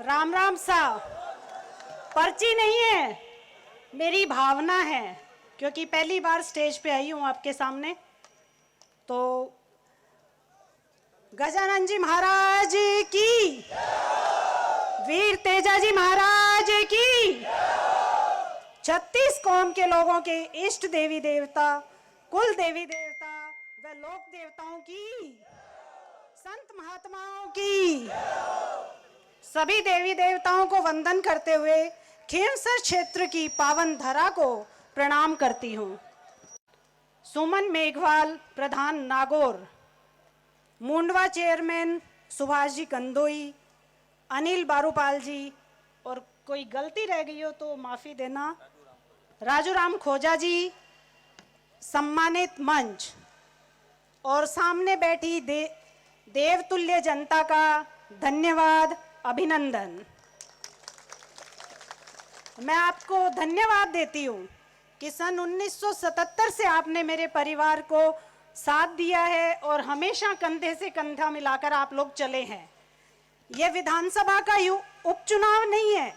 राम राम साहब, पर्ची नहीं है, मेरी भावना है, क्योंकि पहली बार स्टेज पे आई हूं आपके सामने। तो गजानन जी महाराज की, वीर तेजा जी महाराज की, 36 कौम के लोगों के इष्ट देवी देवता, कुल देवी देवता व लोक देवताओं की, संत महात्माओं की, सभी देवी देवताओं को वंदन करते हुए खींवसर क्षेत्र की पावन धरा को प्रणाम करती हूँ। सुमन मेघवाल, प्रधान नागौर, मुंडवा चेयरमैन सुभाष जी कंदोई, अनिल बारूपाल जी, और कोई गलती रह गई हो तो माफ़ी देना, राजूराम खोजा जी, सम्मानित मंच और सामने बैठी देवतुल्य जनता का धन्यवाद, अभिनंदन। मैं आपको धन्यवाद देती हूँ कि सन 1977 से आपने मेरे परिवार को साथ दिया है और हमेशा कंधे से कंधा मिलाकर आप लोग चले हैं। यह विधानसभा का उपचुनाव नहीं है,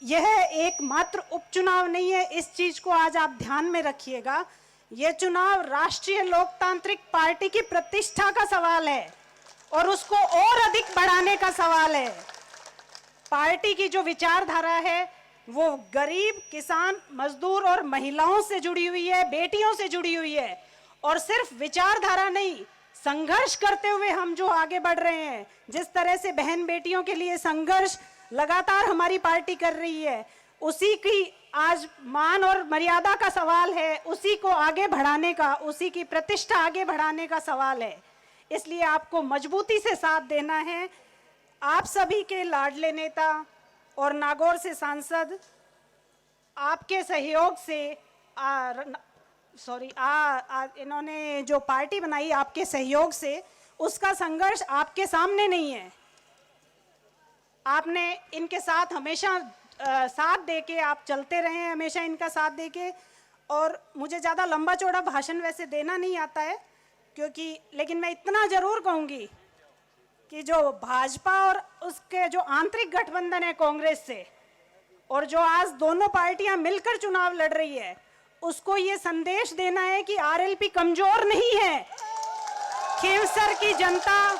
यह एकमात्र उपचुनाव नहीं है, इस चीज को आज आप ध्यान में रखिएगा। यह चुनाव राष्ट्रीय लोकतांत्रिक पार्टी की प्रतिष्ठा का सवाल है और उसको और अधिक बढ़ाने का सवाल है। पार्टी की जो विचारधारा है वो गरीब, किसान, मजदूर और महिलाओं से जुड़ी हुई है, बेटियों से जुड़ी हुई है। और सिर्फ विचारधारा नहीं, संघर्ष करते हुए हम जो आगे बढ़ रहे हैं, जिस तरह से बहन बेटियों के लिए संघर्ष लगातार हमारी पार्टी कर रही है, उसी की आज मान और मर्यादा का सवाल है, उसी को आगे बढ़ाने का, उसी की प्रतिष्ठा आगे बढ़ाने का सवाल है। इसलिए आपको मजबूती से साथ देना है। आप सभी के लाडले नेता और नागौर से सांसद आपके सहयोग से इन्होंने जो पार्टी बनाई आपके सहयोग से, उसका संघर्ष आपके सामने नहीं है। आपने इनके साथ हमेशा साथ देके आप चलते रहे हैं, हमेशा इनका साथ देके। और मुझे ज़्यादा लंबा चौड़ा भाषण वैसे देना नहीं आता है, क्योंकि लेकिन मैं इतना ज़रूर कहूँगी कि जो भाजपा और उसके जो आंतरिक गठबंधन है कांग्रेस से, और जो आज दोनों पार्टियां मिलकर चुनाव लड़ रही है, उसको ये संदेश देना है कि आरएलपी कमजोर नहीं है। खींवसर की जनता,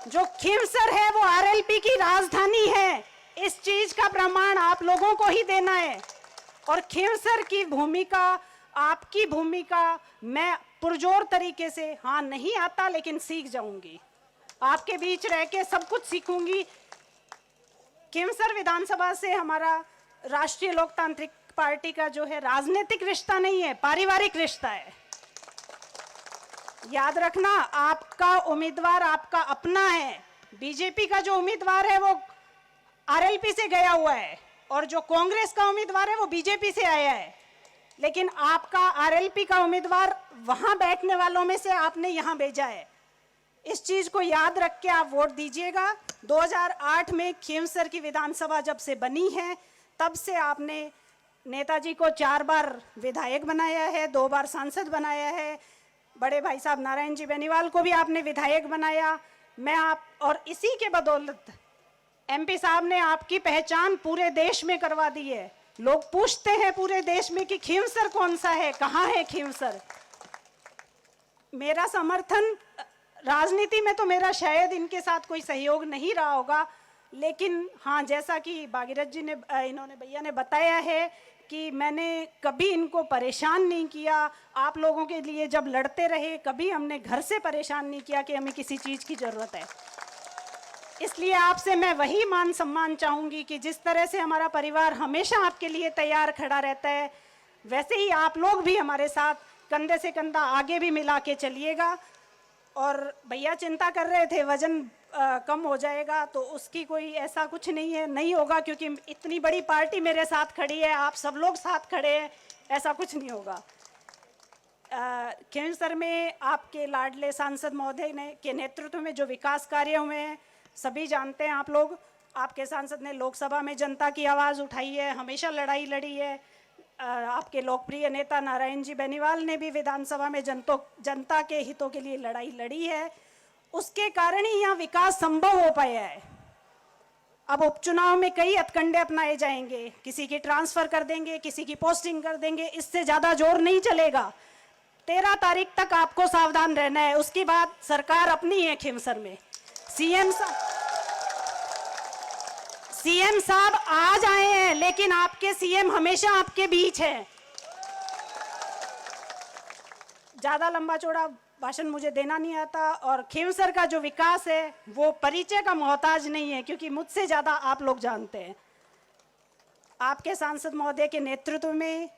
जो खींवसर है वो आरएलपी की राजधानी है, इस चीज का प्रमाण आप लोगों को ही देना है। और खींवसर की भूमिका, आपकी भूमिका मैं पुरजोर तरीके से, हाँ नहीं आता लेकिन सीख जाऊंगी, आपके बीच रह के सब कुछ सीखूंगी। खींवसर विधानसभा से हमारा राष्ट्रीय लोकतांत्रिक पार्टी का जो है राजनीतिक रिश्ता नहीं है, पारिवारिक रिश्ता है। याद रखना, आपका उम्मीदवार आपका अपना है। बीजेपी का जो उम्मीदवार है वो आरएलपी से गया हुआ है, और जो कांग्रेस का उम्मीदवार है वो बीजेपी से आया है। लेकिन आपका आरएलपी का उम्मीदवार वहां बैठने वालों में से आपने यहां भेजा है। इस चीज को याद रख के आप वोट दीजिएगा। 2008 में खींवसर की विधानसभा जब से बनी है, तब से आपने नेताजी को 4 बार विधायक बनाया है, 2 बार सांसद बनाया है। बड़े भाई साहब नारायण जी बेनीवाल को भी आपने विधायक बनाया। मैं आप, और इसी के बदौलत एमपी साहब ने आपकी पहचान पूरे देश में करवा दी है। लोग पूछते हैं पूरे देश में कि खींवसर कौन सा है, कहाँ है खींवसर। मेरा समर्थन, राजनीति में तो मेरा शायद इनके साथ कोई सहयोग नहीं रहा होगा, लेकिन हाँ, जैसा कि भागीरथ जी ने, इन्होंने भैया ने बताया है कि मैंने कभी इनको परेशान नहीं किया। आप लोगों के लिए जब लड़ते रहे, कभी हमने घर से परेशान नहीं किया कि हमें किसी चीज़ की ज़रूरत है। इसलिए आपसे मैं वही मान सम्मान चाहूँगी कि जिस तरह से हमारा परिवार हमेशा आपके लिए तैयार खड़ा रहता है, वैसे ही आप लोग भी हमारे साथ कंधे से कंधा आगे भी मिला के चलिएगा। और भैया चिंता कर रहे थे वजन कम हो जाएगा, तो उसकी कोई ऐसा कुछ नहीं है, नहीं होगा, क्योंकि इतनी बड़ी पार्टी मेरे साथ खड़ी है, आप सब लोग साथ खड़े हैं, ऐसा कुछ नहीं होगा। खींवसर में आपके लाडले सांसद महोदय ने के नेतृत्व में जो विकास कार्य हुए हैं, सभी जानते हैं आप लोग। आपके सांसद ने लोकसभा में जनता की आवाज़ उठाई है, हमेशा लड़ाई लड़ी है। आपके लोकप्रिय नेता नारायण जी बेनीवाल ने भी विधानसभा में जनता के हितों के लिए लड़ाई लड़ी है। उसके कारण ही यहाँ विकास संभव हो पाया है। अब उपचुनाव में कई हथकंडे अपनाए जाएंगे, किसी की ट्रांसफर कर देंगे, किसी की पोस्टिंग कर देंगे, इससे ज्यादा जोर नहीं चलेगा। 13 तारीख तक आपको सावधान रहना है, उसके बाद सरकार अपनी है खींवसर में। सीएम साहब आज आए हैं, लेकिन आपके सीएम हमेशा आपके बीच हैं। ज्यादा लंबा चौड़ा भाषण मुझे देना नहीं आता, और खींवसर का जो विकास है वो परिचय का मोहताज नहीं है, क्योंकि मुझसे ज्यादा आप लोग जानते हैं। आपके सांसद महोदय के नेतृत्व में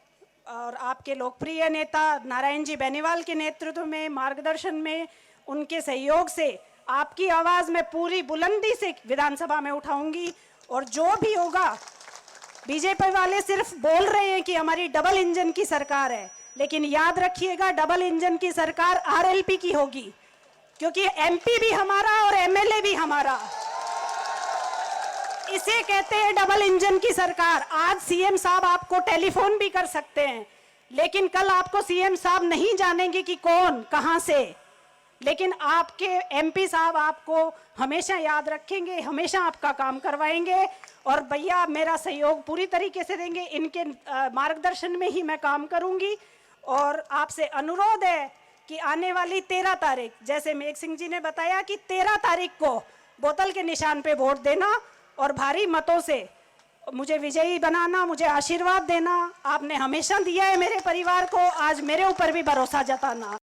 और आपके लोकप्रिय नेता नारायण जी बेनीवाल के नेतृत्व में, मार्गदर्शन में, उनके सहयोग से आपकी आवाज में पूरी बुलंदी से विधानसभा में उठाऊंगी। और जो भी होगा, बीजेपी वाले सिर्फ बोल रहे हैं कि हमारी डबल इंजन की सरकार है, लेकिन याद रखिएगा डबल इंजन की सरकार आरएलपी की होगी, क्योंकि एमपी भी हमारा और एमएलए भी हमारा। इसे कहते हैं डबल इंजन की सरकार। आज सीएम साहब आपको टेलीफोन भी कर सकते हैं, लेकिन कल आपको सीएम साहब नहीं जानेंगे कि कौन कहां से, लेकिन आपके एमपी साहब आपको हमेशा याद रखेंगे, हमेशा आपका काम करवाएंगे। और भैया मेरा सहयोग पूरी तरीके से देंगे, इनके मार्गदर्शन में ही मैं काम करूंगी। और आपसे अनुरोध है कि आने वाली 13 तारीख, जैसे मेघ सिंह जी ने बताया कि 13 तारीख को बोतल के निशान पे वोट देना और भारी मतों से मुझे विजयी बनाना, मुझे आशीर्वाद देना। आपने हमेशा दिया है मेरे परिवार को, आज मेरे ऊपर भी भरोसा जताना।